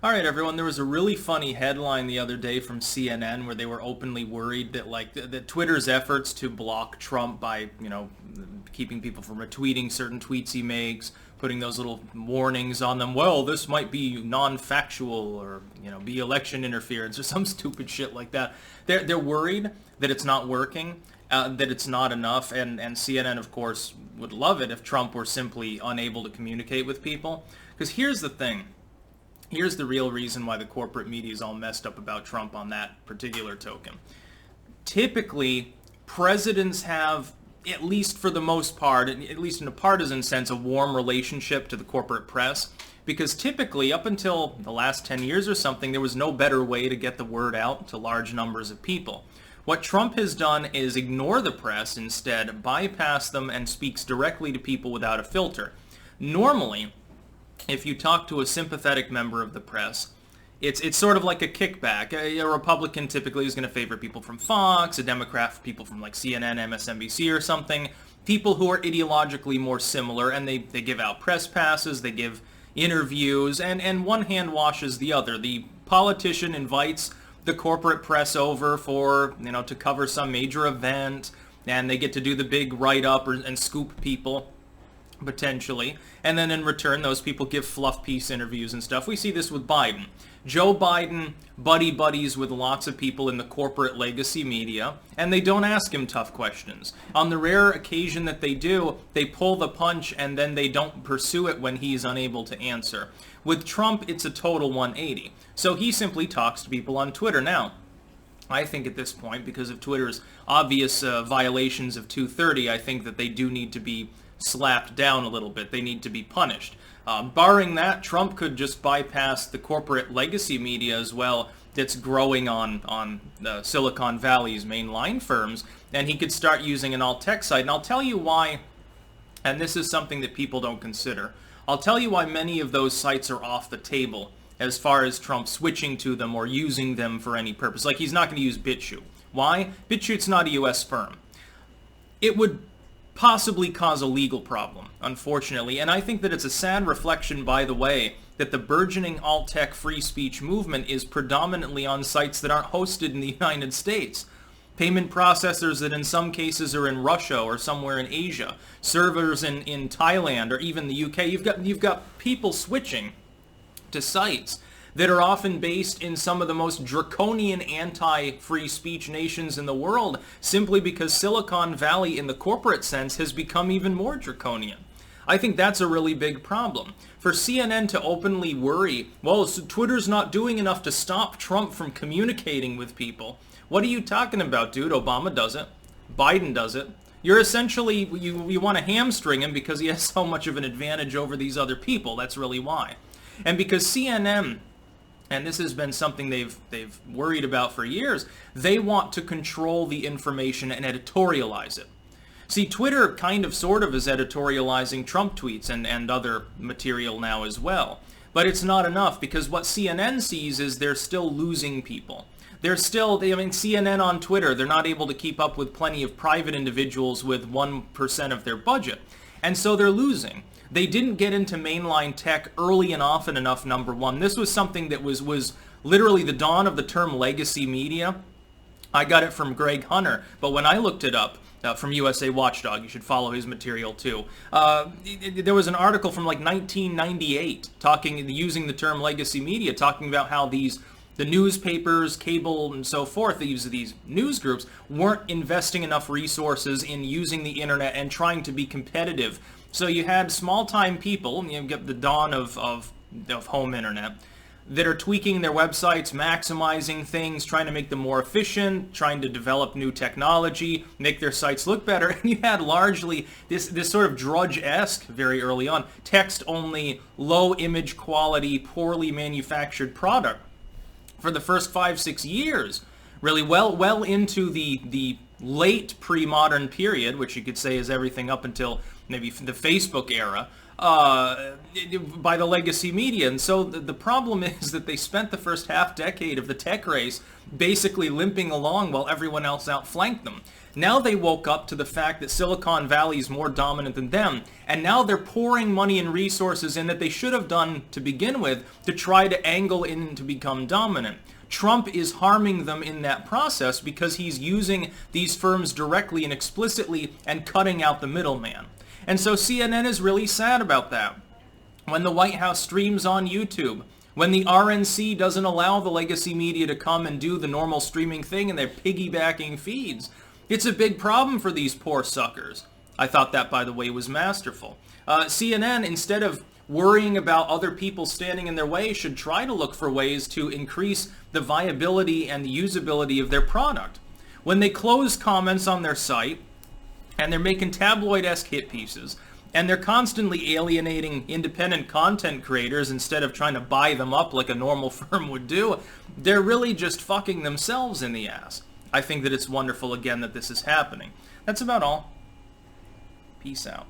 All right, everyone. There was a really funny headline the other day from CNN where they were openly worried that that Twitter's efforts to block Trump by, keeping people from retweeting certain tweets he makes, putting those little warnings on them. Well, this might be non-factual or, be election interference or some stupid shit like that. They're worried that it's not working, that it's not enough, and CNN, of course, would love it if Trump were simply unable to communicate with people. Because here's the thing. Here's the real reason why the corporate media is all messed up about Trump on that particular token. Typically, presidents have, at least for the most part, at least in a partisan sense, a warm relationship to the corporate press. Because typically, up until the last 10 years or something, there was no better way to get the word out to large numbers of people. What Trump has done is ignore the press instead, bypass them, and speaks directly to people without a filter. Normally, if you talk to a sympathetic member of the press, it's sort of like a kickback. A Republican typically is going to favor people from Fox, a Democrat people from like CNN, MSNBC or something, people who are ideologically more similar, and they give out press passes, they give interviews, and one hand washes the other. The politician invites the corporate press over for, to cover some major event, and they get to do the big write-up and scoop people, potentially, and then in return those people give fluff piece interviews and stuff. We see this with Biden. Joe Biden buddies with lots of people in the corporate legacy media, and they don't ask him tough questions. On the rare occasion that they do, they pull the punch and then they don't pursue it when he's unable to answer. With Trump, it's a total 180. So he simply talks to people on Twitter. Now, I think at this point, because of Twitter's obvious violations of 230, I think that they do need to be slapped down a little bit. They need to be punished. Barring that, Trump could just bypass the corporate legacy media as well that's growing on Silicon Valley's mainline firms, and he could start using an alt-tech site. And I'll tell you why, and this is something that people don't consider, I'll tell you why many of those sites are off the table as far as Trump switching to them or using them for any purpose. Like, he's not going to use BitChute. Why? BitChute's not a U.S. firm. It would possibly cause a legal problem, unfortunately, and I think that it's a sad reflection, by the way, that the burgeoning alt-tech free speech movement is predominantly on sites that aren't hosted in the United States. Payment processors that in some cases are in Russia or somewhere in Asia, servers in Thailand or even the UK. You've got people switching to sites that are often based in some of the most draconian anti-free speech nations in the world, simply because Silicon Valley in the corporate sense has become even more draconian. I think that's a really big problem. For CNN to openly worry, well, so Twitter's not doing enough to stop Trump from communicating with people. What are you talking about, dude? Obama does it. Biden does it. You're essentially, you want to hamstring him because he has so much of an advantage over these other people. That's really why. And because CNN, and this has been something they've worried about for years, they want to control the information and editorialize it. See, Twitter kind of sort of is editorializing Trump tweets and other material now as well. But it's not enough, because what CNN sees is they're still losing people. CNN on Twitter, they're not able to keep up with plenty of private individuals with 1% of their budget. And so they're losing. They didn't get into mainline tech early and often enough, number one. This was something that was literally the dawn of the term legacy media. I got it from Greg Hunter, but when I looked it up from USA Watchdog, you should follow his material too, there was an article from like 1998 using the term legacy media, talking about how the newspapers, cable, and so forth, these news groups weren't investing enough resources in using the internet and trying to be competitive. So you had small-time people, you get the dawn of home internet, that are tweaking their websites, maximizing things, trying to make them more efficient, trying to develop new technology, make their sites look better. And you had largely this sort of Drudge-esque, very early on, text-only, low image quality, poorly manufactured product for the first 5-6 years, really well into the late pre-modern period, which you could say is everything up until maybe the Facebook era. by the legacy media. And so the problem is that they spent the first half decade of the tech race basically limping along while everyone else outflanked them. Now they woke up to the fact that Silicon Valley is more dominant than them, and now they're pouring money and resources in that they should have done to begin with to try to angle in to become dominant. Trump is harming them in that process because he's using these firms directly and explicitly and cutting out the middleman. And so CNN is really sad about that. When the White House streams on YouTube, when the RNC doesn't allow the legacy media to come and do the normal streaming thing and they're piggybacking feeds, it's a big problem for these poor suckers. I thought that, by the way, was masterful. CNN, instead of worrying about other people standing in their way, should try to look for ways to increase the viability and the usability of their product. When they close comments on their site, and they're making tabloid-esque hit pieces, and they're constantly alienating independent content creators instead of trying to buy them up like a normal firm would do, they're really just fucking themselves in the ass. I think that it's wonderful, again, that this is happening. That's about all. Peace out.